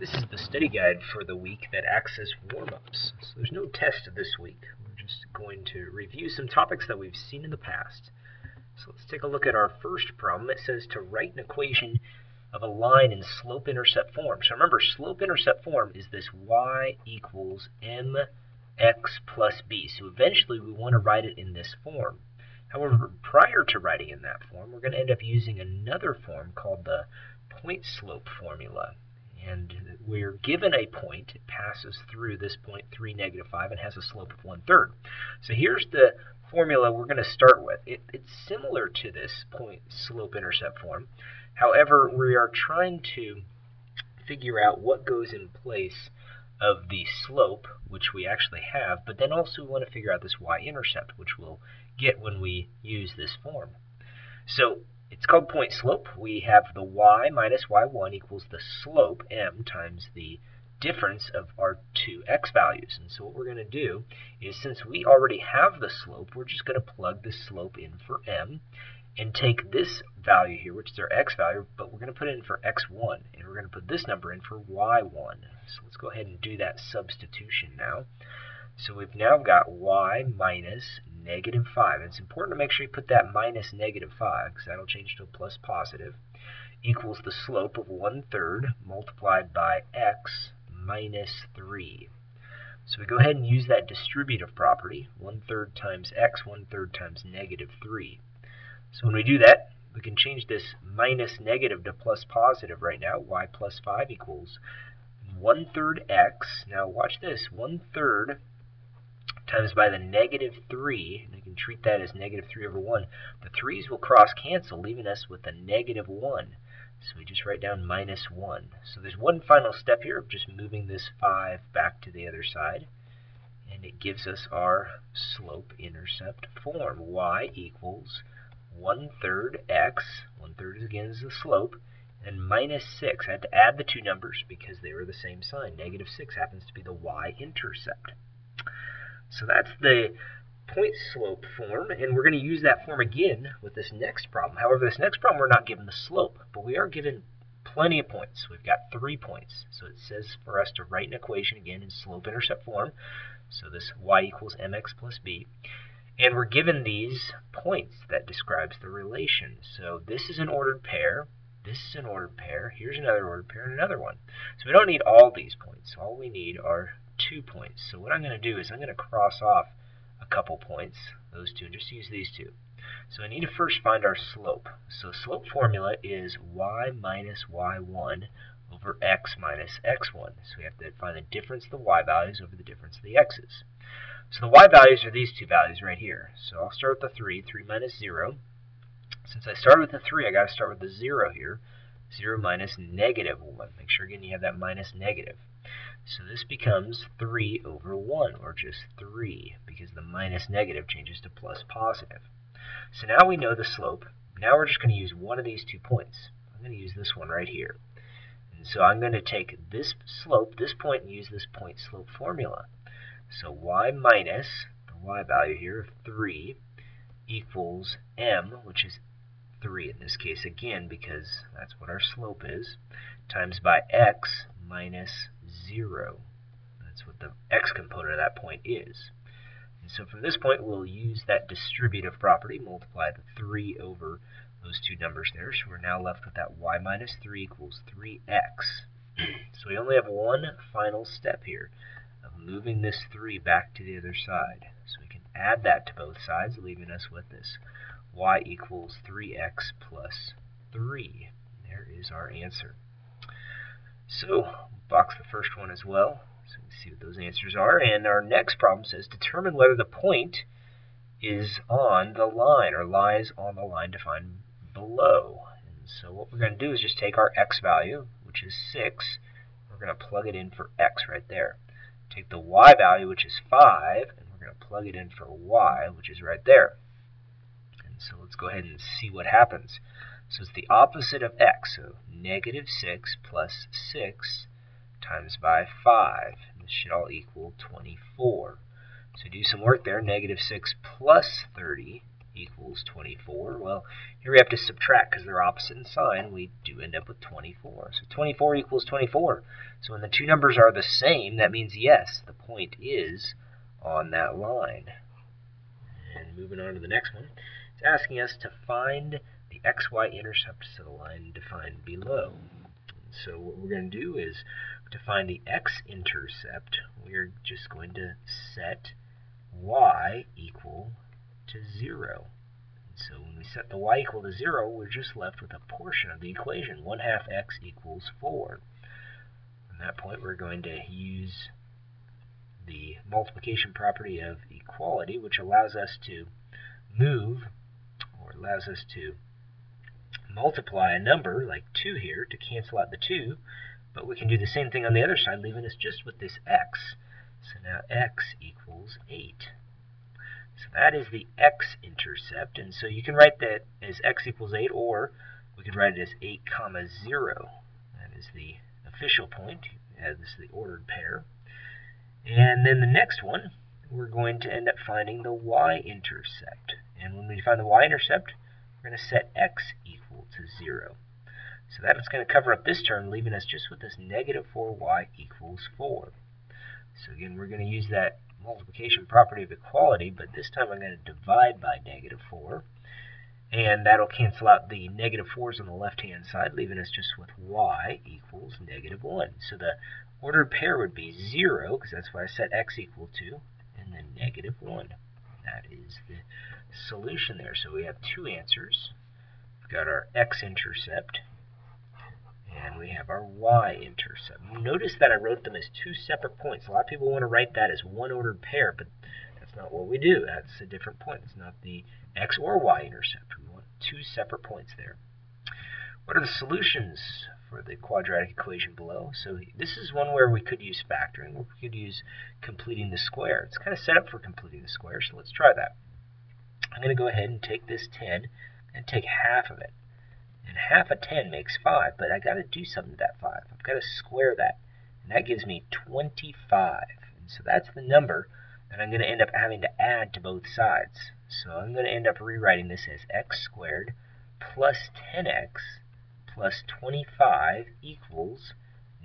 This is the study guide for the week that acts as warm-ups. So there's no test this week. We're just going to review some topics that we've seen in the past. So let's take a look at our first problem. It says to write an equation of a line in slope-intercept form. So remember, slope-intercept form is this y equals mx plus b. So eventually we want to write it in this form. However, prior to writing in that form, we're going to end up using another form called the point slope formula. And we're given a point. It passes through this point 3, -5, and has a slope of 1/3. So here's the formula we're going to start with. It's similar to this point slope intercept form. However, we are trying to figure out what goes in place of the slope, which we actually have, but then also we want to figure out this y-intercept, which we'll get when we use this form. So it's called point slope. We have the y minus y1 equals the slope, m, times the difference of our two x values. And so what we're going to do is, since we already have the slope, we're just going to plug the slope in for m and take this value here, which is our x value, but we're going to put it in for x1, and we're going to put this number in for y1. So let's go ahead and do that substitution now. So we've now got y minus -5. It's important to make sure you put that minus -5, because that'll change to a plus positive, equals the slope of 1/3 multiplied by x minus 3. So we go ahead and use that distributive property, 1/3 times x, 1/3 times -3. So when we do that, we can change this minus negative to plus positive right now. Y plus 5 equals 1/3 x. Now watch this, 1/3 times by the -3, and you can treat that as -3/1. The 3's will cross cancel, leaving us with a -1. So we just write down -1. So there's one final step here of just moving this 5 back to the other side, and it gives us our slope-intercept form. Y equals 1/3 x, 1/3 again is the slope, and -6. I had to add the two numbers because they were the same sign. -6 happens to be the y-intercept. So that's the point slope form, and we're going to use that form again with this next problem. However, this next problem we're not given the slope, but we are given plenty of points. We've got 3 points. So it says for us to write an equation again in slope-intercept form. So this y equals mx plus b. And we're given these points that describes the relation. So this is an ordered pair. This is an ordered pair. Here's another ordered pair and another one. So we don't need all these points. All we need are 2 points. So what I'm going to do is I'm going to cross off a couple points, those two, and just use these two. So I need to first find our slope. So slope formula is y minus y1 over x minus x1. So we have to find the difference of the y values over the difference of the x's. So the y values are these two values right here. So I'll start with the 3, 3 minus 0. Since I started with the 3, I got to start with the 0 here. 0 minus -1. Make sure again you have that minus negative. So this becomes 3 over 1, or just 3, because the minus negative changes to plus positive. So now we know the slope. Now we're just going to use one of these 2 points. I'm going to use this one right here. And so I'm going to take this slope, this point, and use this point slope formula. So y minus the y value here of 3 equals m, which is 3 in this case again, because that's what our slope is, times by x minus 0. That's what the x component of that point is. And so from this point, we'll use that distributive property, multiply the 3 over those two numbers there. So we're now left with that y minus 3 equals 3x. So we only have one final step here of moving this 3 back to the other side. So we can add that to both sides, leaving us with this y equals 3x plus 3. There is our answer. So box the first one as well, so we can see what those answers are. And our next problem says determine whether the point is on the line or lies on the line defined below. And so what we're going to do is just take our x value, which is 6. We're going to plug it in for x right there. Take the y value, which is 5, and we're going to plug it in for y, which is right there. And so let's go ahead and see what happens. So it's the opposite of x, so -6 plus 6 times by 5. And this should all equal 24. So do some work there. -6 plus 30 equals 24. Well, here we have to subtract because they're opposite in sign. We do end up with 24. So 24 equals 24. So when the two numbers are the same, that means yes, the point is on that line. And moving on to the next one, it's asking us to find the xy intercepts of the line defined below. So what we're going to do is to find the x-intercept, we're just going to set y equal to 0. So when we set the y equal to 0, we're just left with a portion of the equation, 1/2 x equals 4. From that point, we're going to use the multiplication property of equality, which allows us to multiply a number like 2 here to cancel out the 2, but we can do the same thing on the other side, leaving us just with this x. So now x equals 8. So that is the x-intercept, and so you can write that as x equals 8, or we could write it as 8, 0. That is the official point. This is the ordered pair. And then the next one, we're going to end up finding the y-intercept. And when we find the y-intercept, we're going to set x equal to 0. So that's going to cover up this term, leaving us just with this negative 4y equals 4. So again, we're going to use that multiplication property of equality, but this time I'm going to divide by negative 4. And that'll cancel out the negative 4's on the left-hand side, leaving us just with y equals negative 1. So the ordered pair would be 0, because that's why I set x equal to, and then negative 1. That is the solution there. So we have two answers. We've got our x-intercept, and we have our y-intercept. Notice that I wrote them as two separate points. A lot of people want to write that as one ordered pair, but that's not what we do. That's a different point. It's not the x or y-intercept. We want two separate points there. What are the solutions for the quadratic equation below? So this is one where we could use factoring. We could use completing the square. It's kind of set up for completing the square, so let's try that. I'm going to go ahead and take this 10 and take half of it. And half of 10 makes 5, but I got to do something to that 5. I've got to square that, and that gives me 25. And so that's the number that I'm going to end up having to add to both sides. So I'm going to end up rewriting this as x squared plus 10x plus 25 equals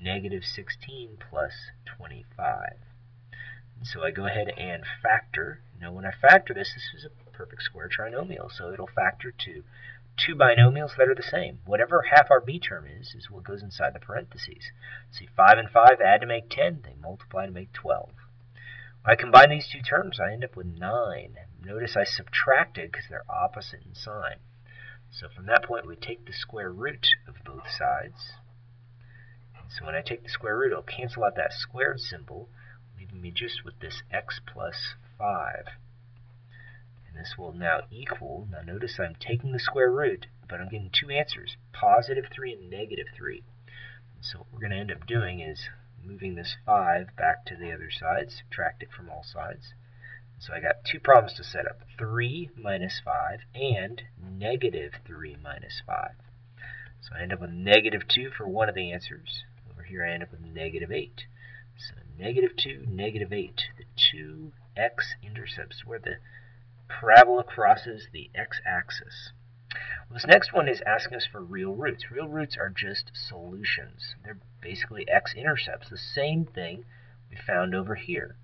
negative 16 plus 25. And so I go ahead and factor. Now when I factor this is a perfect square trinomial, so it'll factor to two binomials that are the same. Whatever half our b term is what goes inside the parentheses. See, 5 and 5 add to make 10. They multiply to make 12. When I combine these two terms, I end up with 9. Notice I subtracted because they're opposite in sign. So from that point, we take the square root of both sides. And so when I take the square root, it'll cancel out that squared symbol, leaving me just with this x plus 5. This will now equal, now notice I'm taking the square root, but I'm getting two answers, positive 3 and negative 3. And so what we're going to end up doing is moving this 5 back to the other side, subtract it from all sides. So I got two problems to set up, 3 minus 5 and negative 3 minus 5. So I end up with negative 2 for one of the answers. Over here I end up with negative 8. So negative 2, negative 8, the two x-intercepts where the parabola crosses the x-axis. Well, this next one is asking us for real roots. Real roots are just solutions. They're basically x-intercepts, the same thing we found over here.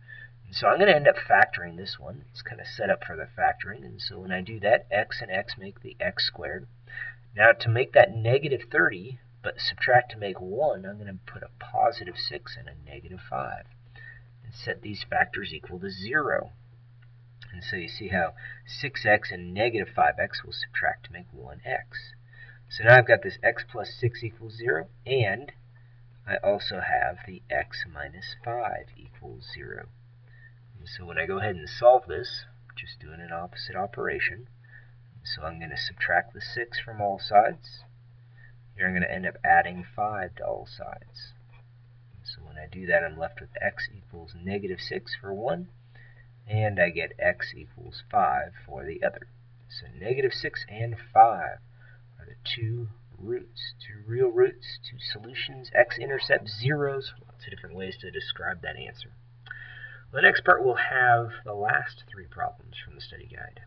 And so I'm going to end up factoring this one. It's kind of set up for the factoring, and so when I do that, x and x make the x squared. Now to make that negative 30, but subtract to make 1, I'm going to put a positive 6 and a negative 5. And set these factors equal to 0. And so you see how 6x and negative 5x will subtract to make 1x. So now I've got this x plus 6 equals 0, and I also have the x minus 5 equals 0. And so when I go ahead and solve this, just doing an opposite operation, so I'm going to subtract the 6 from all sides. Here I'm going to end up adding 5 to all sides. So when I do that, I'm left with x equals negative 6 for one, and I get x equals 5 for the other. So negative 6 and 5 are the two roots, two real roots, two solutions, x-intercepts, zeros, lots of different ways to describe that answer. The next part will have the last three problems from the study guide.